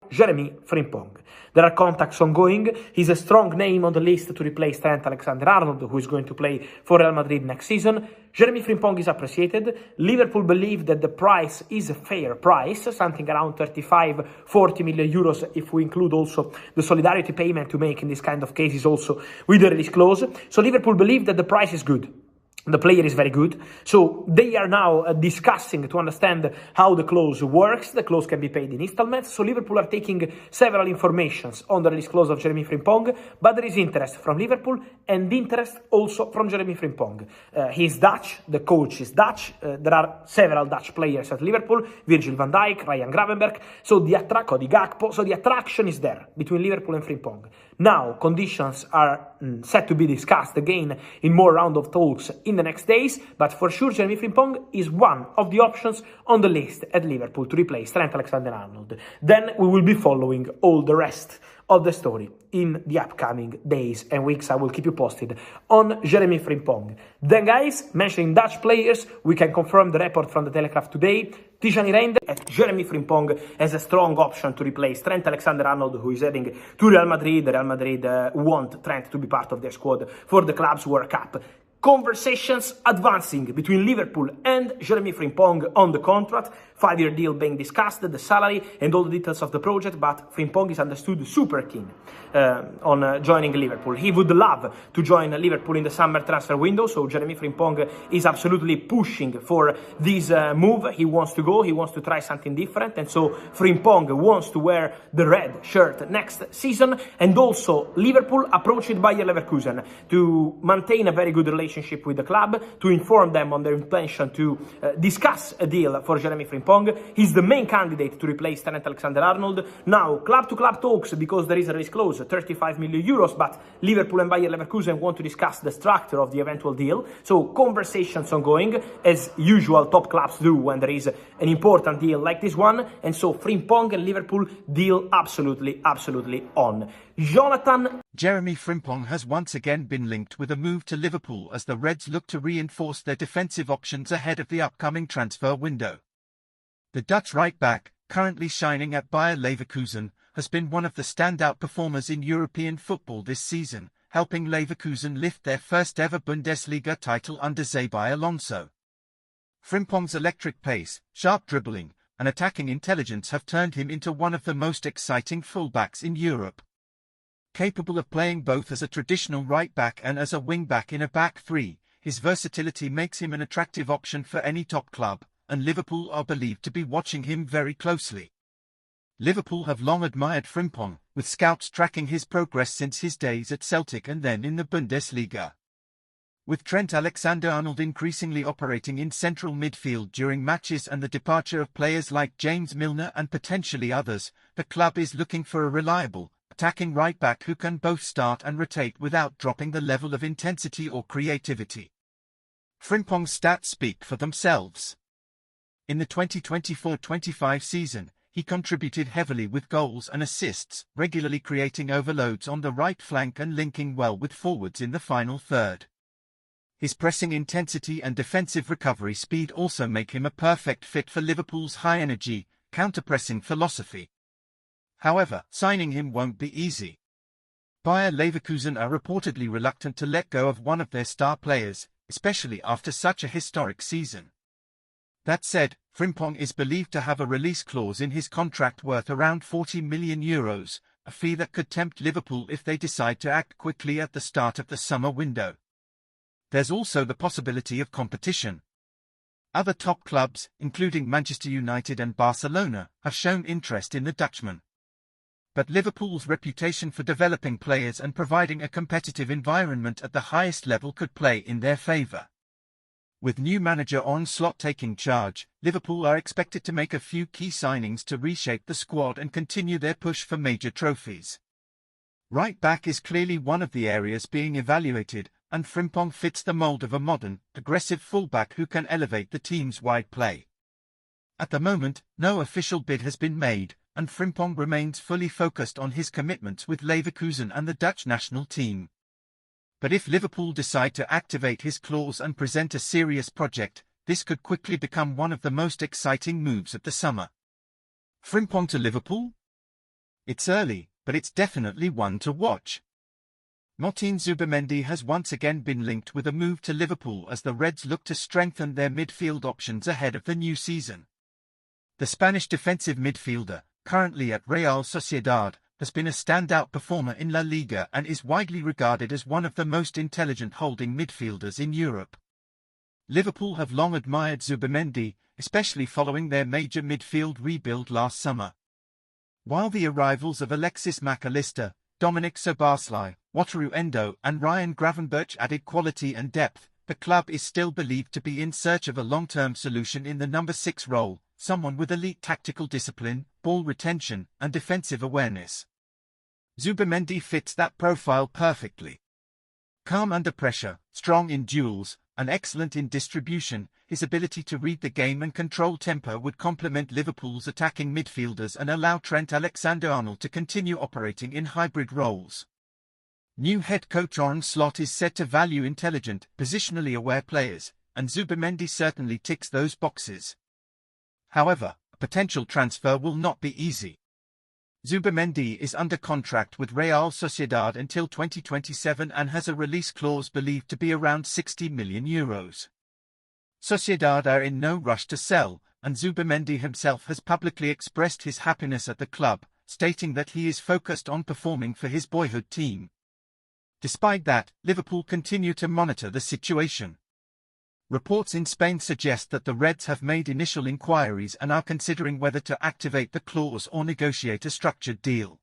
Jeremy Frimpong. There are contacts ongoing. He's a strong name on the list to replace Trent Alexander-Arnold, who is going to play for Real Madrid next season. Jeremy Frimpong is appreciated. Liverpool believe that the price is a fair price, something around 35-40 million euros if we include also the solidarity payment to make in this kind of cases also with the release clause. So Liverpool believe that the price is good. The player is very good. So they are now discussing to understand how the clause works. The clause can be paid in installments. So Liverpool are taking several informations on the release clause of Jeremy Frimpong, but there is interest from Liverpool and interest also from Jeremy Frimpong. He's Dutch. The coach is Dutch. There are several Dutch players at Liverpool: Virgil van Dijk, Ryan Gravenberch. So the attraction is there between Liverpool and Frimpong. Now conditions are set to be discussed again in more round of talks in the next days, but for sure Jeremy Frimpong is one of the options on the list at Liverpool to replace Trent Alexander-Arnold. Then we will be following all the rest of the story in the upcoming days and weeks. I will keep you posted on Jeremy Frimpong. Then guys, mentioning Dutch players, we can confirm the report from the Telegraph today. Tijani Reinders at Jeremy Frimpong as a strong option to replace Trent Alexander-Arnold, who is heading to Real Madrid. Real Madrid want Trent to be part of their squad for the Clubs World Cup. Conversations advancing between Liverpool and Jeremy Frimpong on the contract, 5-year deal being discussed, the salary and all the details of the project, but Frimpong is understood super keen on joining Liverpool. He would love to join Liverpool in the summer transfer window, so Jeremy Frimpong is absolutely pushing for this move. He wants to go, he wants to try something different, and so Frimpong wants to wear the red shirt next season, and also Liverpool approached Bayer Leverkusen to maintain a very good relationship with the club, to inform them on their intention to discuss a deal for Jeremy Frimpong. He's the main candidate to replace Trent Alexander-Arnold. Now, club-to-club talks, because there is a release clause, 35 million euros, but Liverpool and Bayer Leverkusen want to discuss the structure of the eventual deal. So conversations ongoing, as usual top clubs do when there is an important deal like this one. And so Frimpong and Liverpool deal absolutely on. Jeremy Frimpong has once again been linked with a move to Liverpool as the Reds look to reinforce their defensive options ahead of the upcoming transfer window. The Dutch right-back, currently shining at Bayer Leverkusen, has been one of the standout performers in European football this season, helping Leverkusen lift their first-ever Bundesliga title under Xabi Alonso. Frimpong's electric pace, sharp dribbling, and attacking intelligence have turned him into one of the most exciting fullbacks in Europe. Capable of playing both as a traditional right-back and as a wing-back in a back three, his versatility makes him an attractive option for any top club, and Liverpool are believed to be watching him very closely. Liverpool have long admired Frimpong, with scouts tracking his progress since his days at Celtic and then in the Bundesliga. With Trent Alexander-Arnold increasingly operating in central midfield during matches and the departure of players like James Milner and potentially others, the club is looking for a reliable, attacking right-back who can both start and rotate without dropping the level of intensity or creativity. Frimpong's stats speak for themselves. In the 2024-25 season, he contributed heavily with goals and assists, regularly creating overloads on the right flank and linking well with forwards in the final third. His pressing intensity and defensive recovery speed also make him a perfect fit for Liverpool's high-energy, counter-pressing philosophy. However, signing him won't be easy. Bayer Leverkusen are reportedly reluctant to let go of one of their star players, especially after such a historic season. That said, Frimpong is believed to have a release clause in his contract worth around €40 million, a fee that could tempt Liverpool if they decide to act quickly at the start of the summer window. There's also the possibility of competition. Other top clubs, including Manchester United and Barcelona, have shown interest in the Dutchman. But Liverpool's reputation for developing players and providing a competitive environment at the highest level could play in their favour. With new manager Arne Slot taking charge, Liverpool are expected to make a few key signings to reshape the squad and continue their push for major trophies. Right back is clearly one of the areas being evaluated, and Frimpong fits the mould of a modern, aggressive fullback who can elevate the team's wide play. At the moment, no official bid has been made, and Frimpong remains fully focused on his commitments with Leverkusen and the Dutch national team. But if Liverpool decide to activate his clause and present a serious project, this could quickly become one of the most exciting moves of the summer. Frimpong to Liverpool? It's early, but it's definitely one to watch. Martin Zubimendi has once again been linked with a move to Liverpool as the Reds look to strengthen their midfield options ahead of the new season. The Spanish defensive midfielder, currently at Real Sociedad, has been a standout performer in La Liga and is widely regarded as one of the most intelligent holding midfielders in Europe. Liverpool have long admired Zubimendi, especially following their major midfield rebuild last summer. While the arrivals of Alexis Mac Allister, Dominic Szoboszlai, Wataru Endo and Ryan Gravenberch added quality and depth, the club is still believed to be in search of a long-term solution in the number 6 role, someone with elite tactical discipline, ball retention and defensive awareness. Zubimendi fits that profile perfectly. Calm under pressure, strong in duels, and excellent in distribution, his ability to read the game and control tempo would complement Liverpool's attacking midfielders and allow Trent Alexander-Arnold to continue operating in hybrid roles. New head coach Arne Slot is said to value intelligent, positionally aware players, and Zubimendi certainly ticks those boxes. However, a potential transfer will not be easy. Zubimendi is under contract with Real Sociedad until 2027 and has a release clause believed to be around €60 million. Sociedad are in no rush to sell, and Zubimendi himself has publicly expressed his happiness at the club, stating that he is focused on performing for his boyhood team. Despite that, Liverpool continue to monitor the situation. Reports in Spain suggest that the Reds have made initial inquiries and are considering whether to activate the clause or negotiate a structured deal.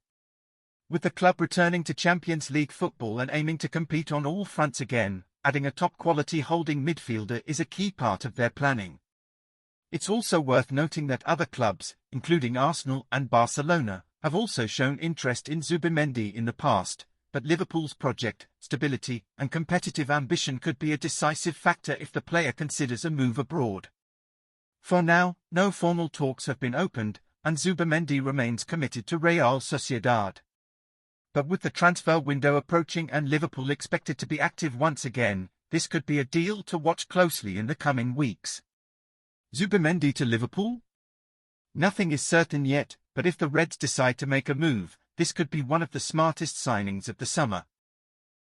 With the club returning to Champions League football and aiming to compete on all fronts again, adding a top-quality holding midfielder is a key part of their planning. It's also worth noting that other clubs, including Arsenal and Barcelona, have also shown interest in Zubimendi in the past, but Liverpool's project, stability, and competitive ambition could be a decisive factor if the player considers a move abroad. For now, no formal talks have been opened, and Zubimendi remains committed to Real Sociedad. But with the transfer window approaching and Liverpool expected to be active once again, this could be a deal to watch closely in the coming weeks. Zubimendi to Liverpool? Nothing is certain yet, but if the Reds decide to make a move, this could be one of the smartest signings of the summer.